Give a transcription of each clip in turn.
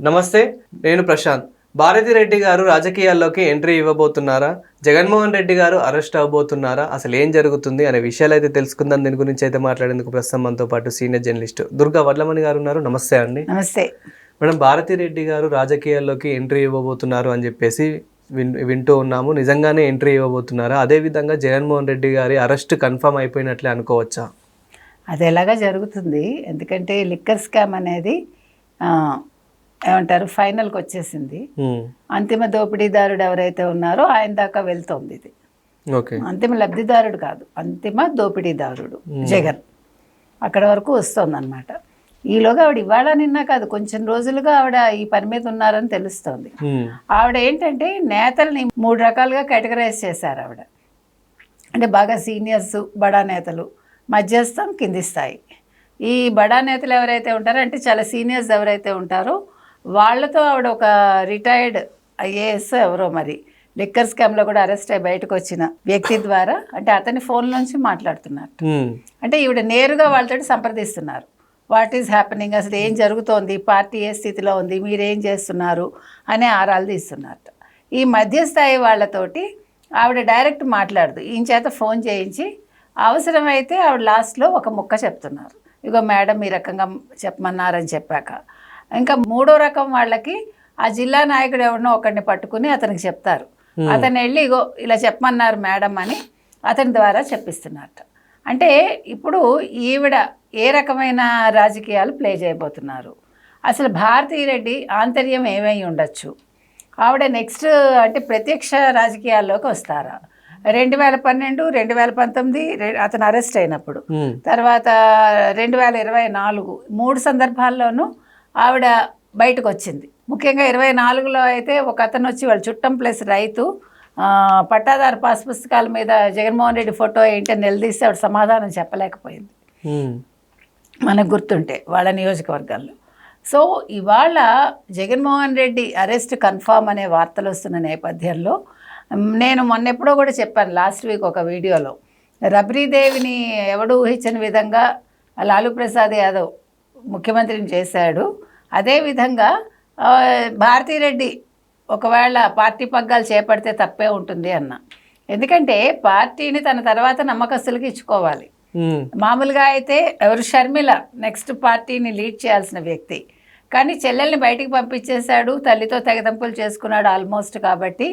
నమస్తే, నేను ప్రశాంత్. భారతిరెడ్డి గారు రాజకీయాల్లోకి ఎంట్రీ ఇవ్వబోతున్నారా? జగన్మోహన్ రెడ్డి గారు అరెస్ట్ అవ్వబోతున్నారా? అసలు ఏం జరుగుతుంది అనే విషయాలు అయితే తెలుసుకుందాం. దీని గురించి అయితే మాట్లాడేందుకు ప్రస్తుతం మనతో పాటు సీనియర్ జర్నలిస్ట్ దుర్గా వడ్లమణి గారు ఉన్నారు. నమస్తే అండి. నమస్తే మేడం, భారతిరెడ్డి గారు రాజకీయాల్లోకి ఎంట్రీ ఇవ్వబోతున్నారు అని చెప్పేసి వింటూ ఉన్నాము. నిజంగానే ఎంట్రీ ఇవ్వబోతున్నారా? అదేవిధంగా జగన్మోహన్ రెడ్డి గారి అరెస్ట్ కన్ఫర్మ్ అయిపోయినట్లే అనుకోవచ్చా? అది ఎలాగా జరుగుతుంది, ఎందుకంటే లిక్కర్ స్కామ్ అనేది ఏమంటారు ఫైనల్కి వచ్చేసింది. అంతిమ దోపిడీదారుడు ఎవరైతే ఉన్నారో ఆయన దాకా వెళ్తోంది. ఇది అంతిమ లబ్ధిదారుడు కాదు, అంతిమ దోపిడీదారుడు జగన్ అక్కడ వరకు వస్తుందన్నమాట. ఈలోగా ఆవిడ ఇవాళ నిన్న కాదు, కొంచెం రోజులుగా ఆవిడ ఈ పని మీద ఉన్నారని తెలుస్తోంది. ఆవిడ ఏంటంటే నేతల్ని 3 రకాలుగా కేటగరైజ్ చేశారు ఆవిడ. అంటే బాగా సీనియర్స్, బడా నేతలు, మధ్యస్థం, కింది స్థాయి. ఈ బడా నేతలు ఎవరైతే ఉంటారో, అంటే చాలా సీనియర్స్ ఎవరైతే ఉంటారో వాళ్ళతో ఆవిడ ఒక రిటైర్డ్ ఐఏఎస్ ఎవరో మరి లిక్కర్ స్కామ్లో కూడా అరెస్ట్ అయ్యి బయటకు వచ్చిన వ్యక్తి ద్వారా, అంటే అతని ఫోన్ నుంచి మాట్లాడుతున్నారు. అంటే ఈవిడ నేరుగా వాళ్ళతో సంప్రదిస్తున్నారు. వాట్ ఈజ్ హ్యాపెనింగ్, అసలు ఏం జరుగుతోంది, పార్టీ ఏ స్థితిలో ఉంది, మీరేం చేస్తున్నారు అనే ఆరాలు తీస్తున్నారు. ఈ మధ్యస్థాయి వాళ్ళతోటి ఆవిడ డైరెక్ట్ మాట్లాడదు, ఈయన చేత ఫోన్ చేయించి అవసరమైతే ఆవిడ లాస్ట్లో ఒక ముక్క చెప్తున్నారు. ఇగో మేడం ఈ రకంగా చెప్పమన్నారని చెప్పాక, ఇంకా 3వ రకం వాళ్ళకి ఆ జిల్లా నాయకుడు ఎవరినో ఒకరిని పట్టుకుని అతనికి చెప్తారు. అతను వెళ్ళి ఇగో ఇలా చెప్పమన్నారు మేడం అని అతని ద్వారా చెప్పిస్తున్నట్టు. అంటే ఇప్పుడు ఈవిడ ఏ రకమైన రాజకీయాలు ప్లే చేయబోతున్నారు, అసలు భారతిరెడ్డి ఆంతర్యం ఏమై ఉండొచ్చు, ఆవిడ నెక్స్ట్ అంటే ప్రత్యక్ష రాజకీయాల్లోకి వస్తారా? 2012, 2019 అతను అరెస్ట్ అయినప్పుడు, తర్వాత 2024 3 సందర్భాల్లోనూ ఆవిడ బయటకు వచ్చింది. ముఖ్యంగా 24లో అయితే ఒక అతను వచ్చి వాళ్ళ చుట్టం ప్లస్ రైతు పట్టాదారు పాస్ పుస్తకాల మీద జగన్మోహన్ రెడ్డి ఫోటో ఏంటని నిలదీస్తే ఆవిడ సమాధానం చెప్పలేకపోయింది, మనకు గుర్తుంటే వాళ్ళ నియోజకవర్గాల్లో. సో ఇవాళ జగన్మోహన్ రెడ్డి అరెస్ట్ కన్ఫామ్ అనే వార్తలు వస్తున్న నేపథ్యంలో నేను మొన్నెప్పుడో కూడా చెప్పాను, లాస్ట్ వీక్ ఒక వీడియోలో, రబ్రీదేవిని ఎవడు ఊహించని విధంగా లాలూ ప్రసాద్ యాదవ్ ముఖ్యమంత్రిని చేశాడు. అదేవిధంగా భారతిరెడ్డి ఒకవేళ పార్టీ పగ్గాలు చేపడితే తప్పే ఉంటుంది అన్న. ఎందుకంటే పార్టీని తన తర్వాత నమ్మకస్తులకి ఇచ్చుకోవాలి. మామూలుగా అయితే ఎవరు షర్మిల నెక్స్ట్ పార్టీని లీడ్ చేయాల్సిన వ్యక్తి, కానీ చెల్లెల్ని బయటికి పంపించేశాడు, తల్లితో తెగదంపులు చేసుకున్నాడు ఆల్మోస్ట్. కాబట్టి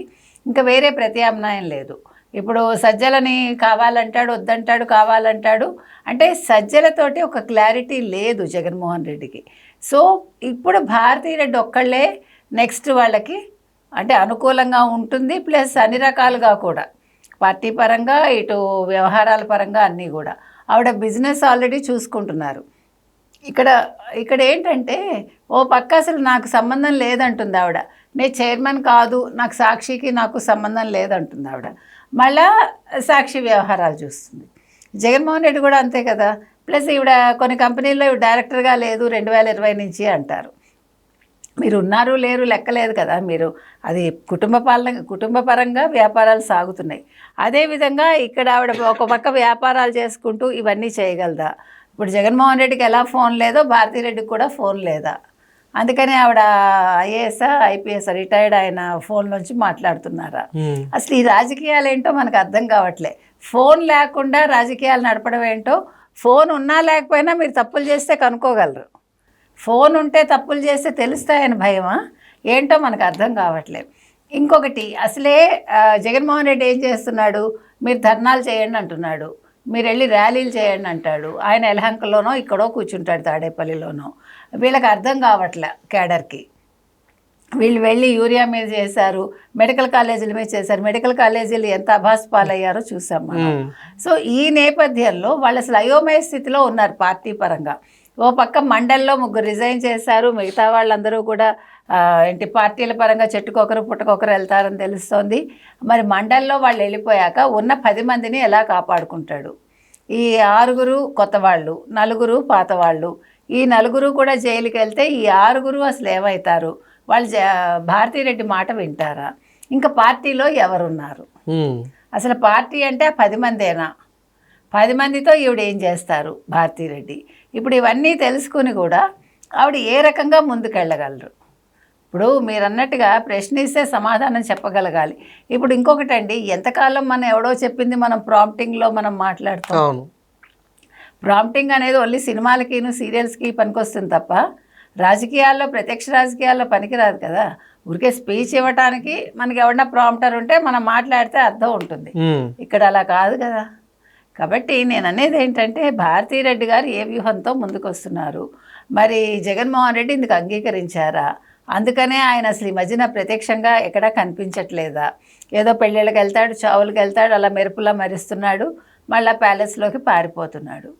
ఇంకా వేరే ప్రత్యామ్నాయం లేదు. ఇప్పుడు సజ్జలని కావాలంటాడు, వద్దంటాడు, కావాలంటాడు. అంటే సజ్జలతోటి ఒక క్లారిటీ లేదు జగన్మోహన్ రెడ్డికి. సో ఇప్పుడు భారతిరెడ్డి ఒక్కళ్ళే నెక్స్ట్ వాళ్ళకి అంటే అనుకూలంగా ఉంటుంది, ప్లస్ అన్ని రకాలుగా కూడా పార్టీ పరంగా ఇటు వ్యవహారాల పరంగా అన్నీ కూడా. ఆవిడ బిజినెస్ ఆల్రెడీ చూసుకుంటున్నారు. ఇక్కడ ఏంటంటే ఓ పక్క అసలు నాకు సంబంధం లేదంటుంది ఆవిడ, నేను చైర్మన్ కాదు, నాకు సాక్షికి నాకు సంబంధం లేదంటుంది ఆవిడ. మళ్ళా సాక్షి వ్యవహారాలు చూస్తుంది. జగన్మోహన్ రెడ్డి కూడా అంతే కదా. ప్లస్ ఈవిడ కొన్ని కంపెనీల్లో డైరెక్టర్గా లేదు 2020 నుంచి అంటారు. మీరు ఉన్నారు లేరు లెక్కలేదు కదా. మీరు అది కుటుంబ పరంగా వ్యాపారాలు సాగుతున్నాయి. అదేవిధంగా ఇక్కడ ఆవిడ ఒక పక్క వ్యాపారాలు చేసుకుంటూ ఇవన్నీ చేయగలదా? ఇప్పుడు జగన్మోహన్ రెడ్డికి ఎలా ఫోన్ లేదో భారతిరెడ్డికి కూడా ఫోన్ లేదా? అందుకని ఆవిడ ఐఏఎస్ ఐపీఎస్ రిటైర్డ్ ఆయన ఫోన్ నుంచి మాట్లాడుతున్నారా? అసలు ఈ రాజకీయాలు ఏంటో మనకు అర్థం కావట్లే. ఫోన్ లేకుండా రాజకీయాలు నడపడం ఏంటో, ఫోన్ ఉన్నా లేకపోయినా మీరు తప్పులు చేస్తే కనుక్కోగలరు, ఫోన్ ఉంటే తప్పులు చేస్తే తెలుస్తాయని భయమా ఏంటో మనకు అర్థం కావట్లేదు. ఇంకొకటి, అసలే జగన్మోహన్ రెడ్డి ఏం చేస్తున్నాడు, మీరు ధర్నాలు చేయండి అంటున్నాడు, మీరు వెళ్ళి ర్యాలీలు చేయండి అంటాడు. ఆయన ఎలహంకలోనో ఇక్కడో కూర్చుంటాడు, తాడేపల్లిలోనో. వీళ్ళకి అర్థం కావట్లే కేడర్కి. వీళ్ళు వెళ్ళి యూరియా మీద చేశారు, మెడికల్ కాలేజీల మీద చేశారు. మెడికల్ కాలేజీలు ఎంత అభాస్ పాలయ్యారో చూసాం మనం. సో ఈ నేపథ్యంలో వాళ్ళు అసలు అయోమయ స్థితిలో ఉన్నారు పార్టీ పరంగా. ఓ పక్క మండల్లో 3 రిజైన్ చేశారు, మిగతా వాళ్ళందరూ కూడా ఏంటి పార్టీల పరంగా చెట్టుకొకరు పుట్టకొకరు వెళ్తారని తెలుస్తోంది. మరి మండల్లో వాళ్ళు వెళ్ళిపోయాక ఉన్న 10 మందిని ఎలా కాపాడుకుంటాడు? ఈ 6 కొత్త వాళ్ళు, 4 పాత వాళ్ళు. ఈ 4 కూడా జైలుకి వెళ్తే ఈ 6 అసలు ఏమవుతారు? వాళ్ళు భారతిరెడ్డి మాట వింటారా? ఇంకా పార్టీలో ఎవరున్నారు? అసలు పార్టీ అంటే 10 మందేనా? 10 మందితో ఈవిడ ఏం చేస్తారు భారతిరెడ్డి? ఇప్పుడు ఇవన్నీ తెలుసుకుని కూడా ఆవిడ ఏ రకంగా ముందుకెళ్ళగలరు? ఇప్పుడు మీరు అన్నట్టుగా ప్రశ్నిస్తే సమాధానం చెప్పగలగాలి. ఇప్పుడు ఇంకొకటండి, ఎంతకాలం మనం ఎవడో చెప్పింది మనం ప్రాంప్టింగ్లో మనం మాట్లాడతాం. అవును. ప్రాంప్టింగ్ అనేది ఓన్లీ సినిమాలకిను సీరియల్స్కి పనికొస్తుంది తప్ప రాజకీయాల్లో, ప్రత్యక్ష రాజకీయాల్లో పనికిరాదు కదా. ఊరికే స్పీచ్ ఇవ్వటానికి మనకి ఎవరన్నా ప్రాంప్టర్ ఉంటే మనం మాట్లాడితే అర్థం ఉంటుంది. ఇక్కడ అలా కాదు కదా. కాబట్టి నేను అనేది ఏంటంటే భారతీరెడ్డి గారు ఏ వ్యూహంతో ముందుకు వస్తున్నారు, మరి జగన్మోహన్ రెడ్డి ఇందుకు అంగీకరించారా, అందుకనే ఆయన అసలు ఈ మధ్యన ప్రత్యక్షంగా ఎక్కడా కనిపించట్లేదా, ఏదో పెళ్ళిళ్ళకి వెళ్తాడు, చావులకు వెళ్తాడు, అలా మెరుపులా మరిస్తున్నాడు, మళ్ళీ ప్యాలెస్లోకి పారిపోతున్నాడు.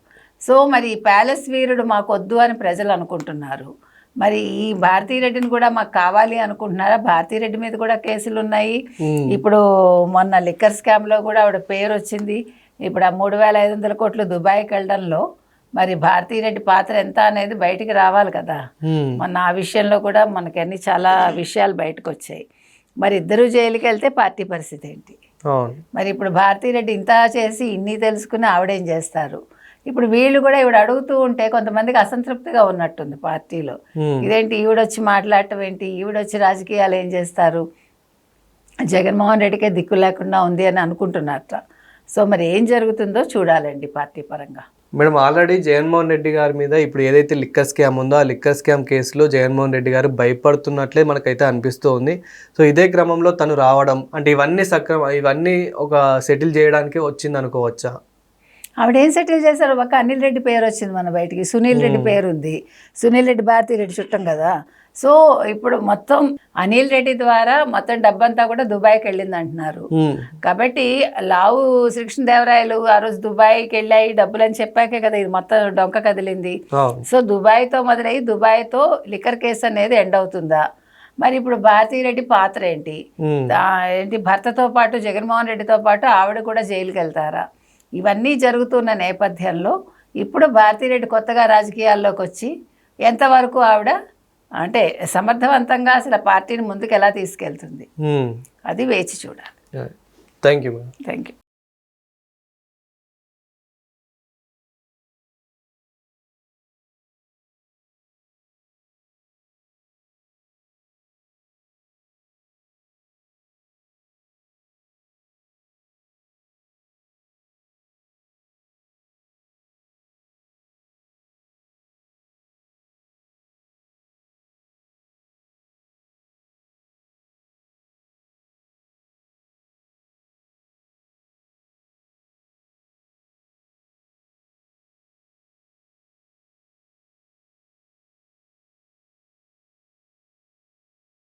సో మరి ఈ ప్యాలెస్ వీరుడు మాకు వద్దు అని ప్రజలు అనుకుంటున్నారు. మరి ఈ భారతీరెడ్డిని కూడా మాకు కావాలి అనుకుంటున్నారా? భారతీరెడ్డి మీద కూడా కేసులు ఉన్నాయి. ఇప్పుడు మొన్న లిక్కర్ స్కామ్లో కూడా ఆవిడ పేరు వచ్చింది. ఇప్పుడు ఆ 3,500 కోట్లు దుబాయ్కి వెళ్ళడంలో మరి భారతీరెడ్డి పాత్ర ఎంత అనేది బయటికి రావాలి కదా. మొన్న ఆ విషయంలో కూడా మనకి అన్ని చాలా విషయాలు బయటకు వచ్చాయి. మరి ఇద్దరు జైలుకి వెళ్తే పార్టీ పరిస్థితి ఏంటి? మరి ఇప్పుడు భారతీరెడ్డి ఇంత చేసి ఇన్ని తెలుసుకుని ఆవిడేం చేస్తారు? ఇప్పుడు వీళ్ళు కూడా ఈవిడ అడుగుతూ ఉంటే కొంతమందికి అసంతృప్తిగా ఉన్నట్టుంది పార్టీలో. ఇదేంటి ఈవిడొచ్చి మాట్లాడటం ఏంటి, ఈవిడొచ్చి రాజకీయాలు ఏం చేస్తారు, జగన్మోహన్ రెడ్డికే దిక్కు లేకుండా ఉంది అని అనుకుంటున్నారట. సో మరి ఏం జరుగుతుందో చూడాలండి పార్టీ పరంగా. మేడం, ఆల్రెడీ జగన్మోహన్ రెడ్డి గారి మీద ఇప్పుడు ఏదైతే లిక్కర్ స్కామ్ ఉందో ఆ లిక్కర్ స్కామ్ కేసులో జగన్మోహన్ రెడ్డి గారు భయపడుతున్నట్లే మనకైతే అనిపిస్తూ ఉంది. సో ఇదే క్రమంలో తను రావడం అంటే ఇవన్నీ ఒక సెటిల్ చేయడానికి వచ్చింది అనుకోవచ్చా? ఆవిడేం సెటిల్ చేశారు? ఒక అనిల్ రెడ్డి పేరు వచ్చింది మన బయటికి, సునీల్ రెడ్డి పేరు ఉంది. సునీల్ రెడ్డి భారతీరెడ్డి చుట్టం కదా. సో ఇప్పుడు మొత్తం అనిల్ రెడ్డి ద్వారా మొత్తం డబ్బంతా కూడా దుబాయ్కి వెళ్ళింది అంటున్నారు. కాబట్టి లావు శ్రీకృష్ణదేవరాయలు ఆ రోజు దుబాయ్కి వెళ్ళాయి డబ్బులు అని చెప్పాకే కదా ఇది మొత్తం డొంక కదిలింది. సో దుబాయ్తో మొదలయ్యి దుబాయ్తో లిక్కర్ కేసు అనేది ఎండ్ అవుతుందా? మరి ఇప్పుడు భారతీరెడ్డి పాత్ర ఏంటి? భర్తతో పాటు జగన్మోహన్ రెడ్డితో పాటు ఆవిడ కూడా జైలుకి వెళ్తారా? ఇవన్నీ జరుగుతున్న నేపథ్యంలో ఇప్పుడు భారతీరెడ్డి కొత్తగా రాజకీయాల్లోకి వచ్చి ఎంతవరకు ఆవిడ అంటే సమర్థవంతంగా అసలు పార్టీని ముందుకు ఎలా తీసుకెళ్తుంది, అది వేచి చూడాలి. Thank you. Thank you.